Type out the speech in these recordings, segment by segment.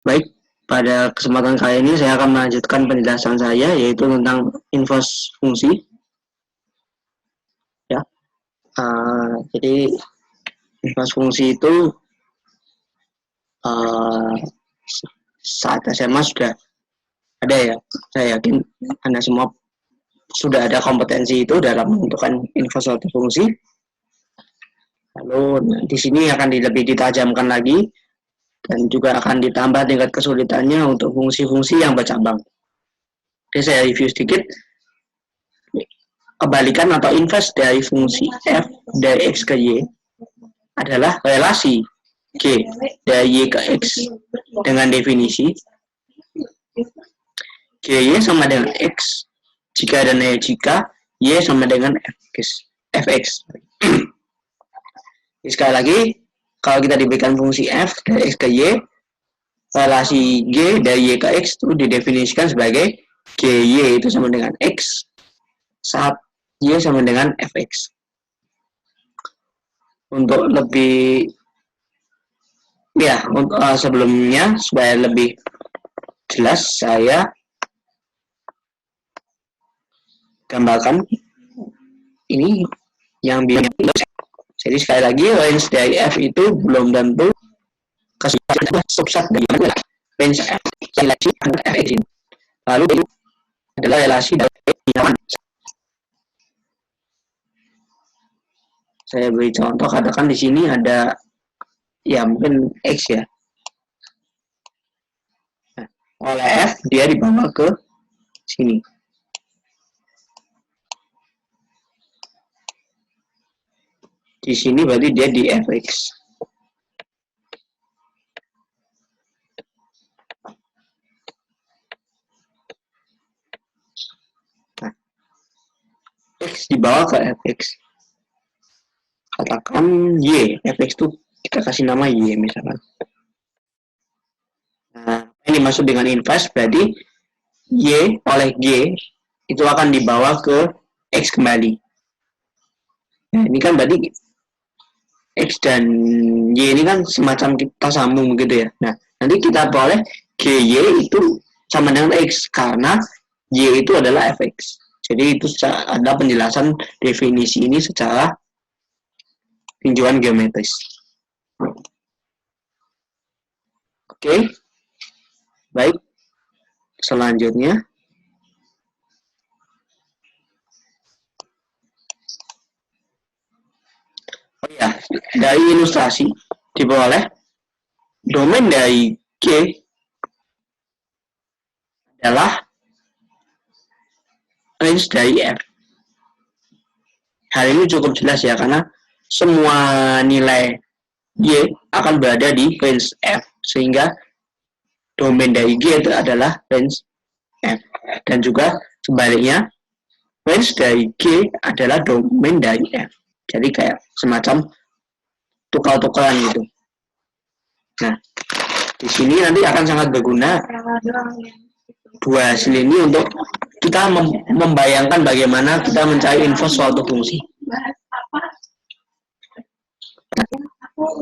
Baik, pada kesempatan kali ini saya akan melanjutkan penjelasan saya yaitu tentang inverse fungsi. Ya, jadi inverse fungsi itu saat SMA sudah ada ya. Saya yakin Anda semua sudah ada kompetensi itu dalam menentukan inverse suatu fungsi. Lalu di sini akan lebih ditajamkan lagi dan juga akan ditambah tingkat kesulitannya untuk fungsi-fungsi yang bercabang. Jadi saya review sedikit. Kebalikan atau inverse dari fungsi f dari x ke y adalah relasi g dari y ke x dengan definisi gy sama dengan x jika dan jika y sama dengan fx. Sekali lagi, kalau kita diberikan fungsi f dari x ke y, relasi g dari y ke x itu didefinisikan sebagai gy itu sama dengan x saat y sama dengan fx. Untuk lebih untuk sebelumnya supaya lebih jelas saya gambarkan ini yang bilang. Jadi sekali lagi range dari f itu belum tentu kesulitan subset dari range f relasi antara fx ini. Lalu itu adalah relasi dari nyaman. Saya beri contoh, katakan di sini ada ya mungkin x ya. Nah, oleh f dia dibawa ke sini. Di sini berarti dia di fx. Nah, x dibawa ke fx. Katakan y, fx itu kita kasih nama y misalkan. Nah, ini dimaksud dengan inverse berarti y oleh g itu akan dibawa ke x kembali. Nah, ini kan berarti x dan y ini kan semacam kita sambung begitu ya. Nah, nanti kita boleh gy itu sama dengan x karena y itu adalah fx. Jadi itu ada penjelasan definisi ini secara tinjauan geometris. Oke. Baik. Selanjutnya ya, dari ilustrasi diperoleh domain dari G adalah range dari F. Hal ini cukup jelas ya, karena semua nilai Y akan berada di range F, sehingga domain dari G itu adalah range F. Dan juga sebaliknya, range dari G adalah domain dari F. Jadi kayak semacam tukar-tukaran gitu. Nah, di sini nanti akan sangat berguna dua hasil ini untuk kita membayangkan bagaimana kita mencari inverse suatu fungsi.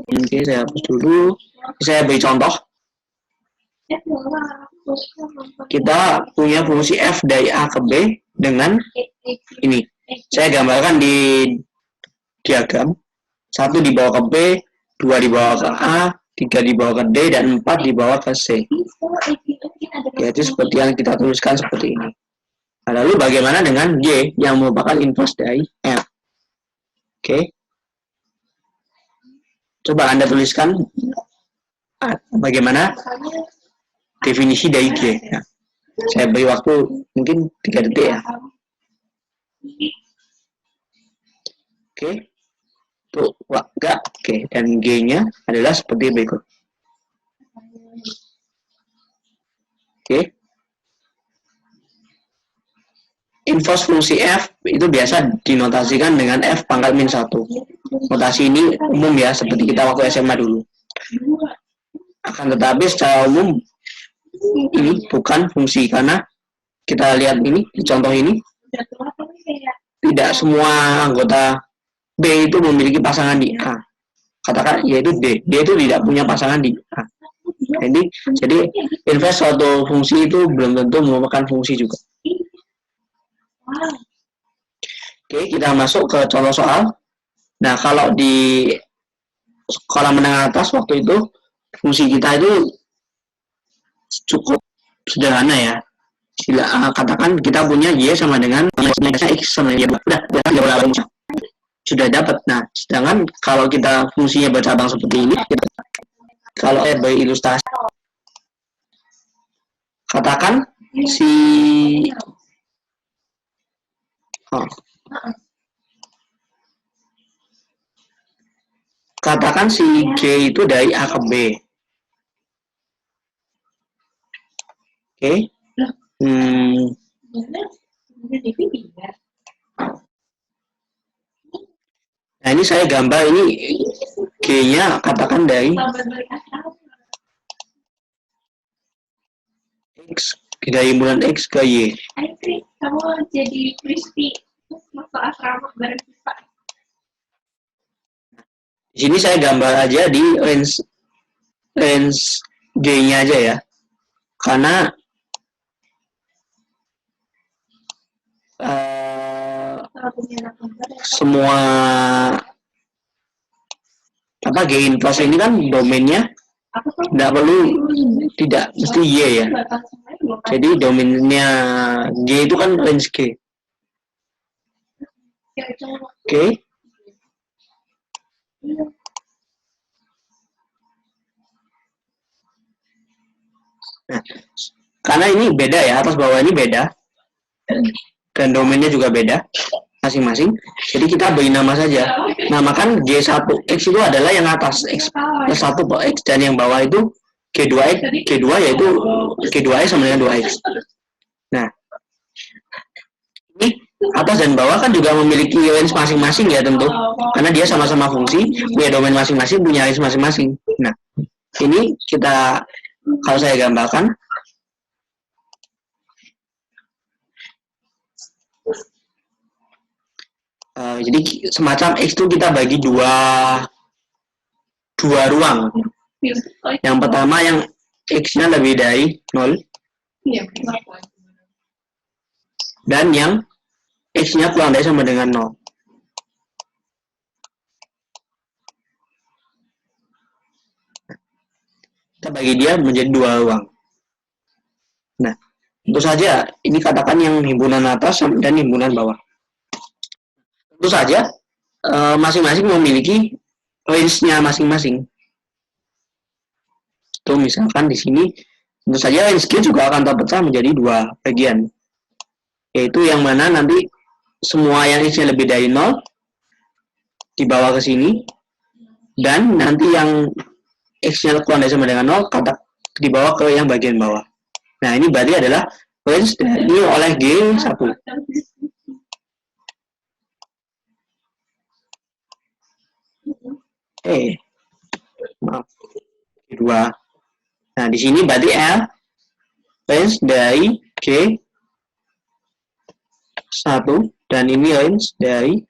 Oke, saya hapus dulu. Saya beri contoh. Kita punya fungsi f dari a ke b dengan ini. Saya gambarkan di diagram. 1 dibawa ke b, 2 dibawa ke a, 3 dibawa ke d, dan 4 dibawa ke c. Yaitu seperti yang kita tuliskan seperti ini. Nah, lalu bagaimana dengan y yang merupakan inverse dari f? Oke. Coba Anda tuliskan bagaimana definisi dari G. Ya. Saya beri waktu mungkin 3 detik ya. Oke. Tuh, enggak. Oke, dan G-nya adalah seperti berikut. Oke. Inverse fungsi f itu biasa dinotasikan dengan f pangkat min 1. Notasi ini umum ya, seperti kita waktu SMA dulu. Akan tetapi secara umum ini bukan fungsi, karena kita lihat ini di contoh ini tidak semua anggota B itu memiliki pasangan di A. Katakan yaitu D. D itu tidak punya pasangan di A. Jadi inverse suatu fungsi itu belum tentu merupakan fungsi juga. Oke, kita masuk ke contoh soal. Nah, kalau di sekolah menengah atas waktu itu fungsi kita itu cukup sederhana ya. Katakan kita punya y sama dengan x sama dengan y, udah sudah dapat. Nah, sedangkan kalau kita fungsinya bercabang seperti ini, kalau beri ilustrasi, katakan si katakan si G itu dari A ke B. Oke. Nah, ini saya gambar ini G-nya katakan dari X, dari himpunan X ke Y. Kamu jadi crispy masuk asrama bareng kita. Di sini saya gambar aja di range G-nya aja ya. Karena semua G inverse ini kan domainnya tidak mesti Y ya. Jadi domainnya G itu kan range G. Oke. Nah, karena ini beda ya, atas bawah ini beda. Dan domainnya juga beda masing-masing. Jadi kita beri nama saja. Namakan G1X itu adalah yang atas X plus 1 per X, dan yang bawah itu G2X, G2 yaitu G2X sama dengan 2X. Nah, ini atas dan bawah kan juga memiliki range masing-masing ya tentu. Karena dia sama-sama fungsi, punya domain masing-masing, punya range masing-masing. Nah, ini kita, kalau saya gambarkan, jadi semacam X itu kita bagi dua ruang. Yang pertama yang X-nya lebih dari 0. Dan yang X-nya kurang dari sama dengan 0. Kita bagi dia menjadi dua ruang. Nah, tentu saja ini katakan yang himpunan atas dan himpunan bawah. Tentu saja masing-masing memiliki range-nya masing-masing. Itu misalkan di sini tentu saja range G juga akan terpecah menjadi dua bagian. Yaitu yang mana nanti semua yang X-nya lebih dari 0 dibawa ke sini, dan nanti yang X-nya kurang dari sama dengan 0 dibawa ke yang bagian bawah. Nah, ini berarti adalah range ini oleh G1. Maaf, G2. Nah, di sini berarti L range dari G1 dan ini range dari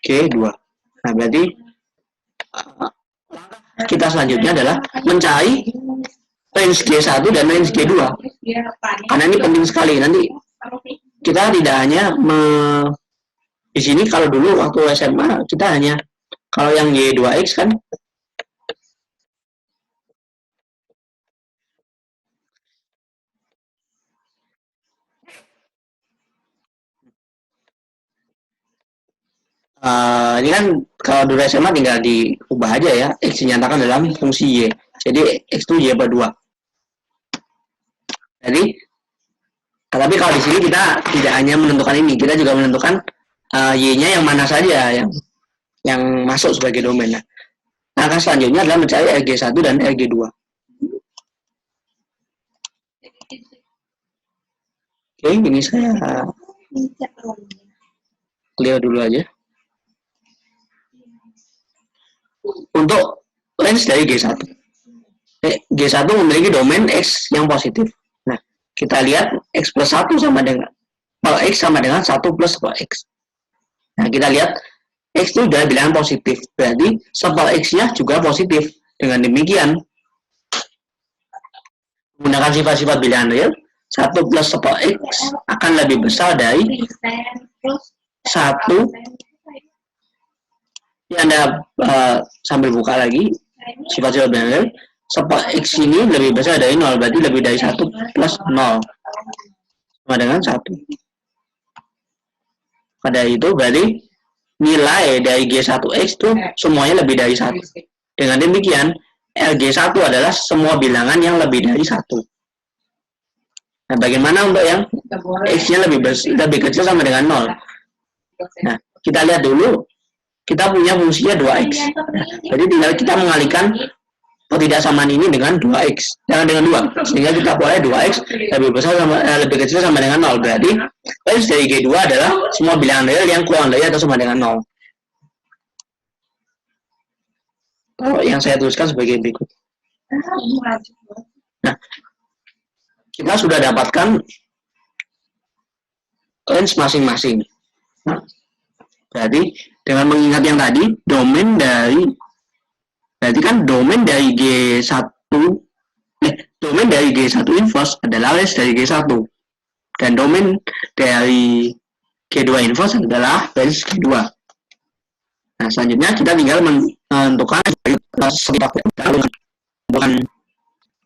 G2. Nah, berarti kita selanjutnya adalah mencari range G1 dan range G2. Karena ini penting sekali. Nanti kita tidak hanya di sini kalau dulu waktu SMA kita hanya kalau yang Y2X kan ini kan kalau dulu SMA tinggal diubah aja ya, X dinyatakan dalam fungsi Y. Jadi X itu Y per 2. Jadi, tapi kalau di sini kita tidak hanya menentukan ini, kita juga menentukan Y-nya yang mana saja yang masuk sebagai domain. Nah, langkah selanjutnya adalah mencari RG1 dan RG2. Oke, ini saya clear dulu aja. Untuk range dari G1. G1 memiliki domain X yang positif. Nah, kita lihat X plus 1 sama dengan X sama dengan 1 plus X. Nah, kita lihat X itu sudah bilangan positif. Berarti sepal X-nya juga positif. Dengan demikian, Menggunakan sifat-sifat bilangan real, 1 plus 10x akan lebih besar dari 1. Ini Anda sambil buka lagi sifat-sifat bilangan real, 10x ini lebih besar dari 0, berarti lebih dari 1 plus 0 sama dengan 1. Pada itu berarti nilai dari G1x itu semuanya lebih dari 1. Dengan demikian, LG1 adalah semua bilangan yang lebih dari 1. Nah, bagaimana untuk yang x-nya lebih kecil sama dengan 0? Nah, kita lihat dulu, kita punya fungsinya 2x. Nah, jadi tinggal kita mengalihkan ketidaksamaan ini dengan 2x, jangan dengan 2. Sehingga kita boleh 2x lebih kecil sama dengan 0. Berarti range dari G2 adalah semua bilangan real yang kurang dari atau sama dengan 0. Kalau yang saya tuliskan sebagai berikut. Nah, kita sudah dapatkan range masing-masing. Berarti dengan mengingat yang tadi, domain dari G1 inverse adalah range dari G1, dan domain dari G2 inverse adalah range G2. Nah, selanjutnya kita tinggal menentukan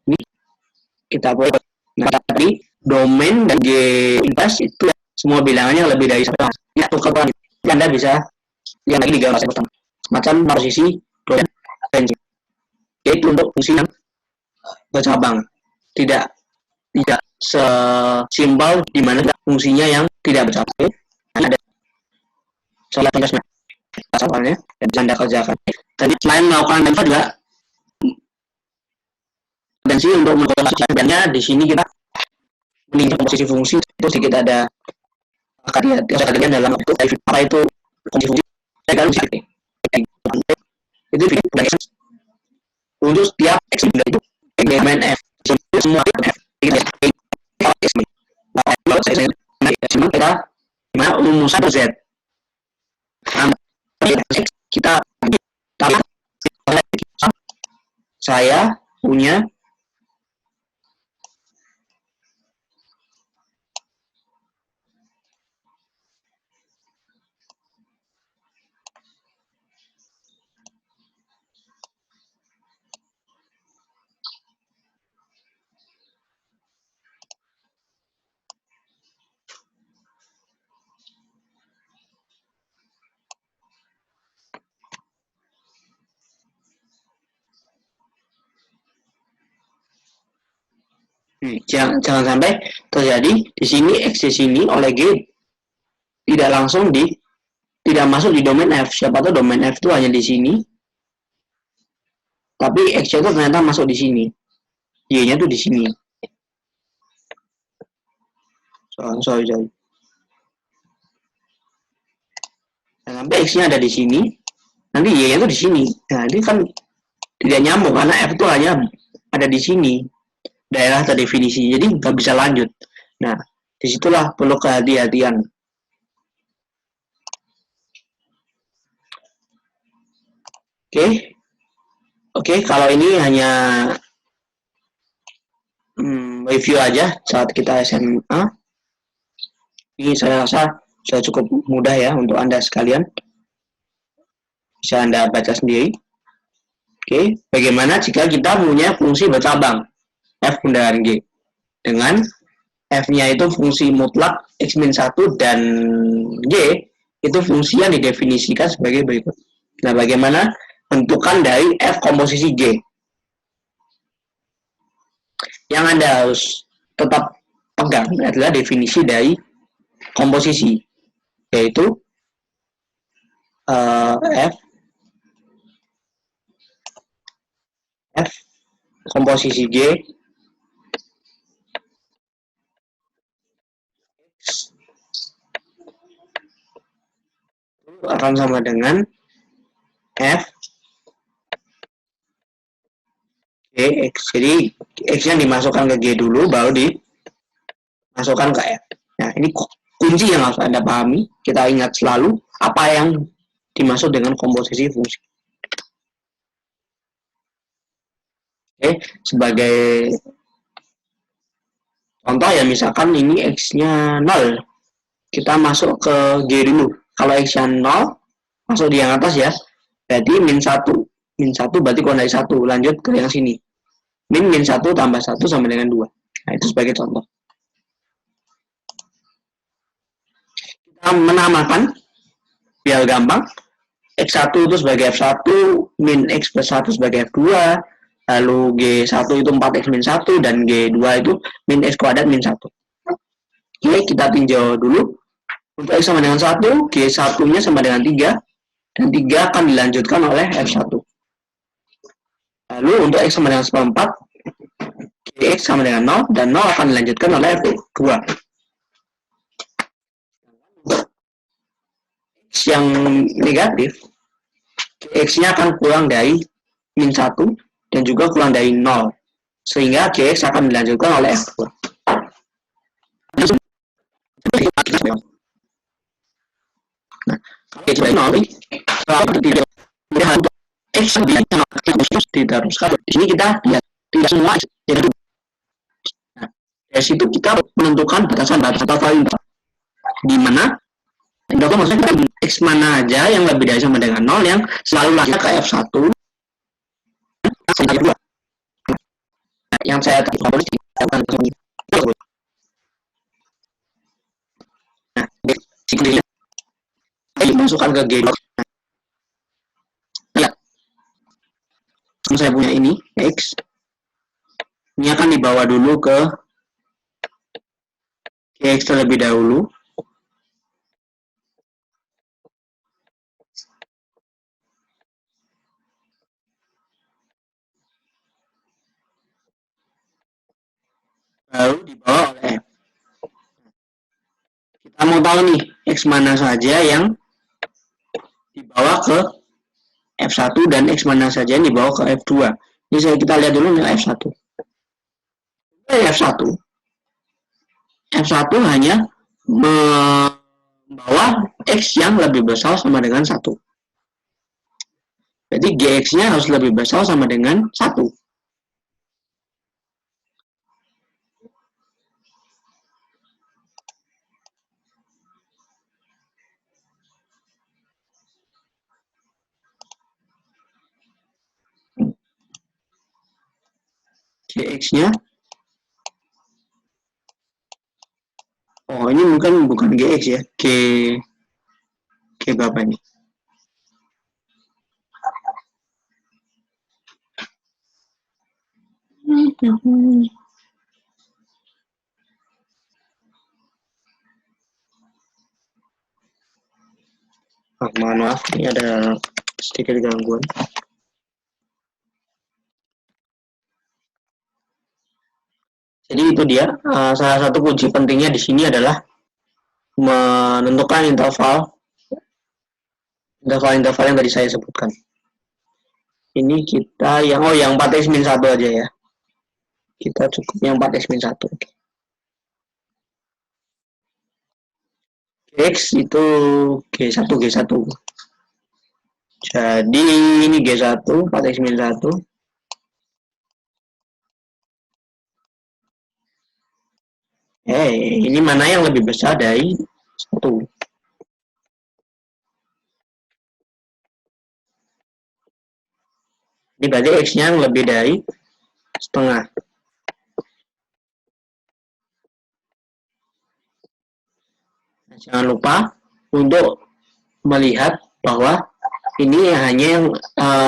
ini kita boleh. Nah, tadi domain dan G inverse itu semua bilangannya lebih dari 1. Ya, tukar Anda bisa lihat lagi di gambar pertama. Semacam posisi domain range. Yaitu untuk fungsi yang bercabang. Tidak sesimpel di mana fungsinya yang tidak bercabang. Ada contohnya soalnya yang bisa Anda kerjakan. Tadi selain melakukan deriva juga potensi untuk melakukan sebenarnya di sini kita meningkat posisi fungsi itu sedikit ada kalian dalam apa itu fungsi kan itu untuk setiap x itu domain f semua f kita gimana rumusan z kita saya punya jangan sampai terjadi di sini x di sini oleh G tidak masuk di domain F. Siapa tahu domain F itu hanya di sini, tapi x itu ternyata masuk di sini, y-nya tuh di sini. Sorry. Nah, sampai x-nya ada di sini, nanti y-nya tuh di sini. Nah, ini kan tidak nyambung karena F itu hanya ada di sini, daerah terdefinisi, jadi nggak bisa lanjut. Nah, disitulah perlu kehati-hatian. Oke, kalau ini hanya review aja saat kita SMA. Ini saya rasa sudah cukup mudah ya untuk Anda sekalian. Bisa Anda baca sendiri. Oke, bagaimana jika kita punya fungsi bercabang f bundaran g dengan f-nya itu fungsi mutlak x-1 dan g itu fungsi yang didefinisikan sebagai berikut. Nah, bagaimana bentukan dari f komposisi g? Yang Anda harus tetap pegang adalah definisi dari komposisi, yaitu f komposisi G akan sama dengan f G x. Jadi x-nya dimasukkan ke G dulu, baru dimasukkan ke F. Nah, ini kunci yang harus Anda pahami. Kita ingat selalu apa yang dimaksud dengan komposisi fungsi. Oke, sebagai Contoh ya, misalkan ini X-nya 0. Kita masuk ke G dulu. Kalau X-nya 0, masuk di yang atas ya. Berarti min 1. Min 1 berarti kurang dari 1. Lanjut ke yang sini. Min 1 tambah 1 sama dengan 2. Nah, itu sebagai contoh. Kita menamakan, biar gampang. X1 itu sebagai F1, min X plus 1 sebagai F2, lalu G1 itu 4X min 1, dan G2 itu min X kuadrat min 1. Oke, kita tinjau dulu. Untuk X sama dengan 1, G1-nya sama dengan 3, dan 3 akan dilanjutkan oleh F1. Lalu untuk X sama dengan 4, Gx sama dengan 0, dan 0 akan dilanjutkan oleh F2. X yang negatif, Gx-nya akan kurang dari min 1, dan juga kurang dari 0. Sehingga Gx akan dilanjutkan oleh F2. Nah, kalau X diteruskan. Di sini kita lihat tidak semua X. Nah, dari situ kita menentukan batasan-batasan atau variabel di mana maksudnya X mana aja yang lebih dari sama dengan 0 yang selalu lari ke F1 sampai 2. Yang saya tulis di nah, masukkan ke G2. Ya, saya punya ini X, ini akan dibawa dulu ke Gx terlebih dahulu. Baru dibawa oleh F. Kita mau tahu nih X mana saja yang dibawa ke F1 dan X mana saja yang dibawa ke F2. Ini kita lihat dulu nih F1. F1 F1 hanya membawa X yang lebih besar sama dengan 1. Jadi Gx-nya harus lebih besar sama dengan 1. Gx-nya, oh ini bukan Gx ya, G berapa ini? Oh, mohon maaf, ini ada sedikit gangguan. Jadi itu dia, salah satu kunci pentingnya di sini adalah menentukan interval yang tadi saya sebutkan. Ini kita yang 4x-1 aja ya. Kita cukup yang 4x-1. X itu G1. Jadi ini G1, 4x-1. Ini mana yang lebih besar dari 1? Ini berarti X-nya yang lebih dari setengah. Nah, jangan lupa untuk melihat bahwa ini hanya yang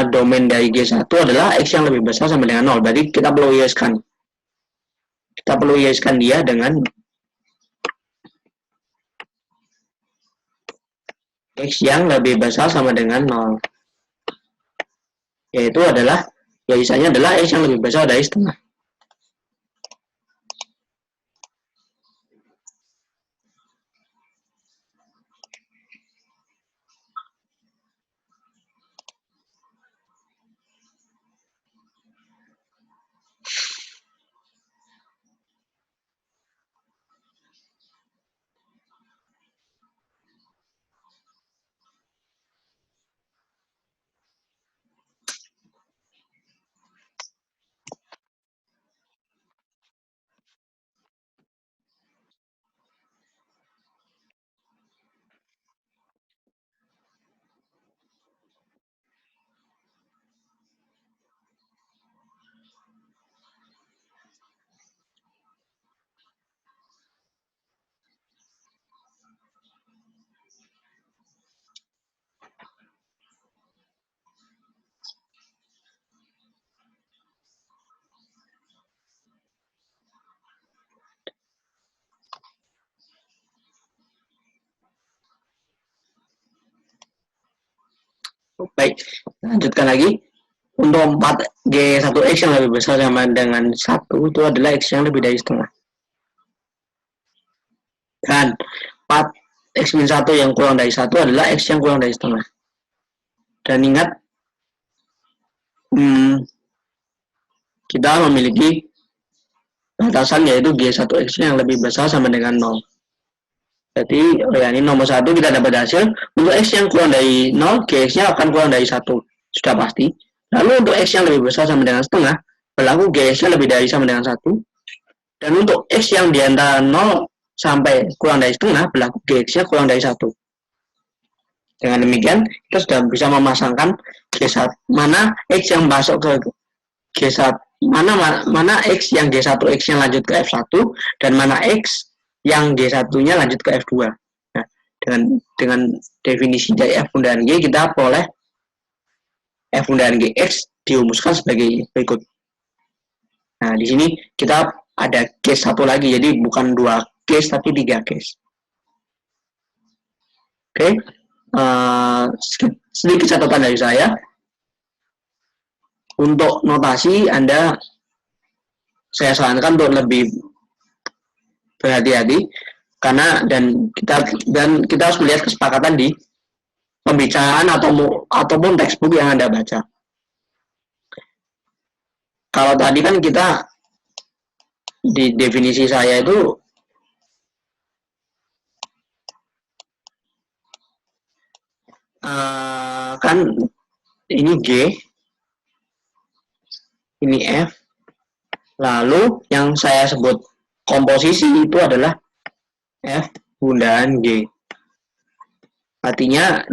domain dari G1 adalah X yang lebih besar sama dengan 0. Berarti kita perlu hiaskan. Kita perlu hiaskan dia dengan X yang lebih besar sama dengan 0. Yaitu adalah, biasanya adalah X yang lebih besar dari setengah. Baik, lanjutkan lagi. Untuk 4G1X yang lebih besar sama dengan 1 itu adalah X yang lebih dari setengah. Dan 4X-1 yang kurang dari 1 adalah X yang kurang dari setengah. Dan ingat, kita memiliki batasan yaitu G1X yang lebih besar sama dengan 0. Jadi, ini nomor 1 kita dapat hasil. Untuk X yang kurang dari 0, Gx-nya akan kurang dari 1. Sudah pasti. Lalu untuk X yang lebih besar sama dengan setengah, berlaku Gx-nya lebih dari sama dengan 1. Dan untuk X yang di antara 0 sampai kurang dari setengah, berlaku Gx-nya kurang dari 1. Dengan demikian, kita sudah bisa memasangkan G1, mana X yang masuk ke G1, mana X yang G1X-nya lanjut ke F1, dan mana X yang G1-nya lanjut ke F2. Nah, dengan definisi dari F bundaan G, kita boleh F bundaan Gx dirumuskan sebagai berikut. Nah, di sini kita ada case 1 lagi, jadi bukan 2 case, tapi 3 case. Oke, sedikit catatan dari saya. Untuk notasi, saya sarankan untuk lebih berhati-hati, karena kita harus melihat kesepakatan di pembicaraan ataupun textbook yang Anda baca. Kalau tadi kan kita di definisi saya itu kan ini G, ini F, lalu yang saya sebut komposisi itu adalah F bundaan G. Artinya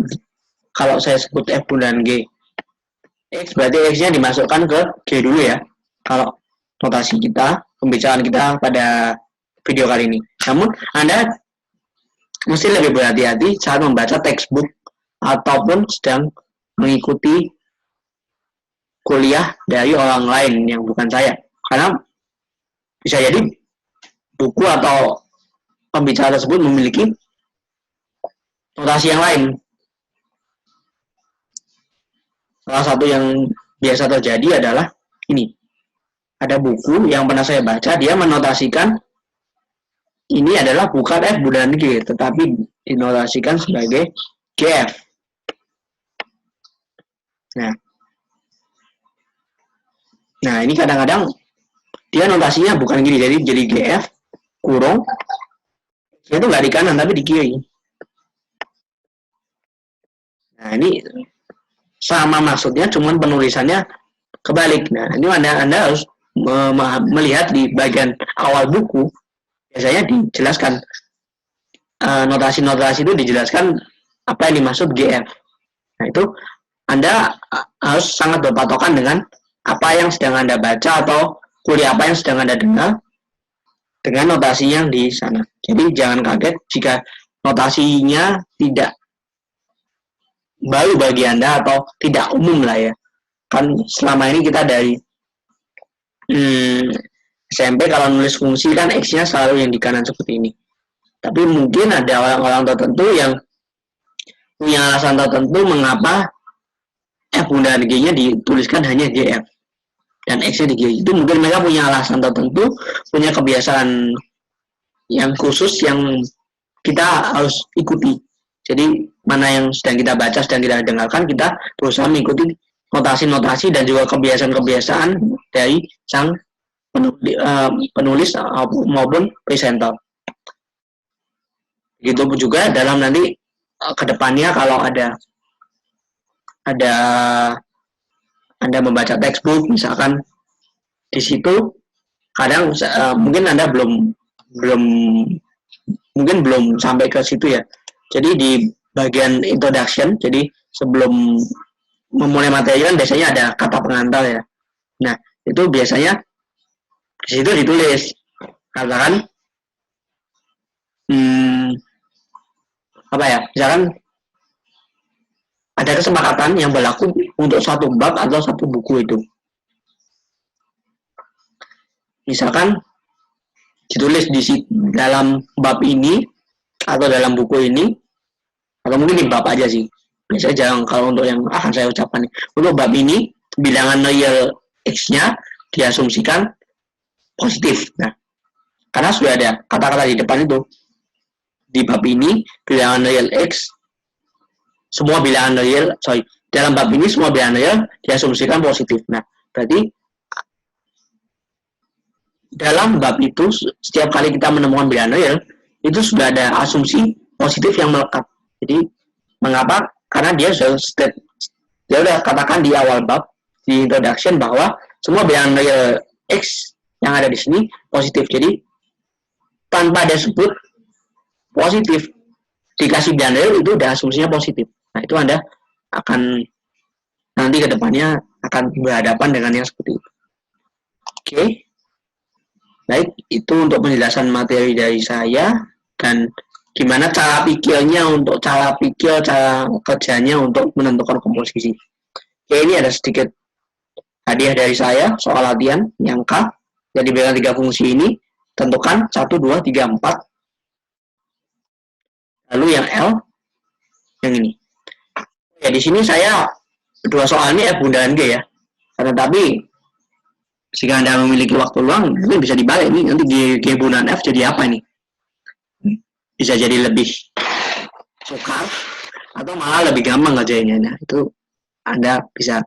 kalau saya sebut F bundaan G, X berarti X-nya dimasukkan ke G dulu ya. Kalau notasi kita, pembicaraan kita pada video kali ini. Namun Anda mesti lebih berhati-hati saat membaca textbook ataupun sedang mengikuti kuliah dari orang lain yang bukan saya. Karena bisa jadi buku atau pembicara tersebut memiliki notasi yang lain. Salah satu yang biasa terjadi adalah ini. Ada buku yang pernah saya baca, dia menotasikan ini adalah bukan F bundaan G, tetapi dinotasikan sebagai GF. Nah, ini kadang-kadang dia notasinya bukan gini, jadi GF kurung, itu nggak di kanan tapi di kiri. Nah, ini sama maksudnya, cuman penulisannya kebalik. Nah, ini Anda harus melihat di bagian awal buku, biasanya dijelaskan notasi-notasi itu dijelaskan apa yang dimaksud GF. Nah, itu Anda harus sangat berpatokan dengan apa yang sedang Anda baca atau kuliah apa yang sedang Anda dengar dengan notasi yang di sana. Jadi jangan kaget jika notasinya tidak baru bagi Anda atau tidak umum lah ya. Kan selama ini kita dari SMP kalau nulis fungsi kan X-nya selalu yang di kanan seperti ini. Tapi mungkin ada orang-orang tertentu yang punya alasan tertentu mengapa F bundaan G-nya dituliskan hanya GF dan X-nya di G. Itu mungkin mereka punya alasan tertentu, punya kebiasaan yang khusus yang kita harus ikuti. Jadi mana yang sedang kita baca, sedang kita dengarkan, kita berusaha mengikuti notasi-notasi dan juga kebiasaan-kebiasaan dari sang penulis maupun presenter. Begitu juga dalam nanti kedepannya kalau ada Anda membaca textbook, misalkan di situ kadang mungkin Anda belum sampai ke situ ya. Jadi di bagian introduction, jadi sebelum memulai materi kan biasanya ada kata pengantar ya. Nah, itu biasanya di situ ditulis katakan misalkan ada kesepakatan yang berlaku untuk satu bab atau satu buku itu. Misalkan ditulis di dalam bab ini atau dalam buku ini, atau mungkin di bab aja sih. biasanya jarang kalau untuk yang akan saya ucapkan. Untuk bab ini, bilangan real X-nya diasumsikan positif. Nah, karena sudah ada kata-kata di depan itu. Di bab ini, bilangan real X, dalam bab ini semua bilangan real diasumsikan positif. Nah, berarti dalam bab itu, setiap kali kita menemukan bilangan real, itu sudah ada asumsi positif yang melekat. Jadi, mengapa? Karena dia sudah katakan di awal bab, di introduction, bahwa semua bilangan real X yang ada di sini positif. Jadi, tanpa ada sebut positif, dikasih bilangan real itu udah asumsinya positif. Nah, itu Anda akan nanti ke depannya akan berhadapan dengan yang seperti itu. Oke. Baik, itu untuk penjelasan materi dari saya dan gimana cara kerjanya untuk menentukan komposisi. Oke, ini ada sedikit hadiah dari saya soal latihan yang K. Jadi diberikan 3 fungsi ini, tentukan 1, 2, 3, 4. Lalu yang L, yang ini. Ya, di sini saya 2 soal ini F bundaran G ya. Tetapi jika Anda memiliki waktu luang, ini bisa dibalik nih. Nanti G bundaran F jadi apa nih? Bisa jadi lebih sukar atau malah lebih gampang ngerjainnya. Nah, itu Anda bisa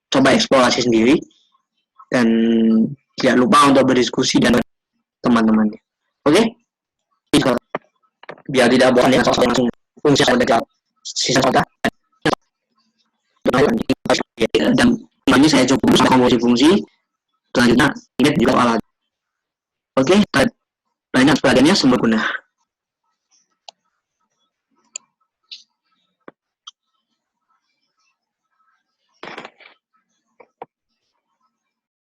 coba eksplorasi sendiri dan tidak lupa untuk berdiskusi dengan teman-temannya. Oke? Biar tidak bosan ya, langsung fungsi sisa soal dan ini saya cukup komposisi fungsi. Selanjutnya ingat juga alat. Oke, banyak sebagainya sempurna.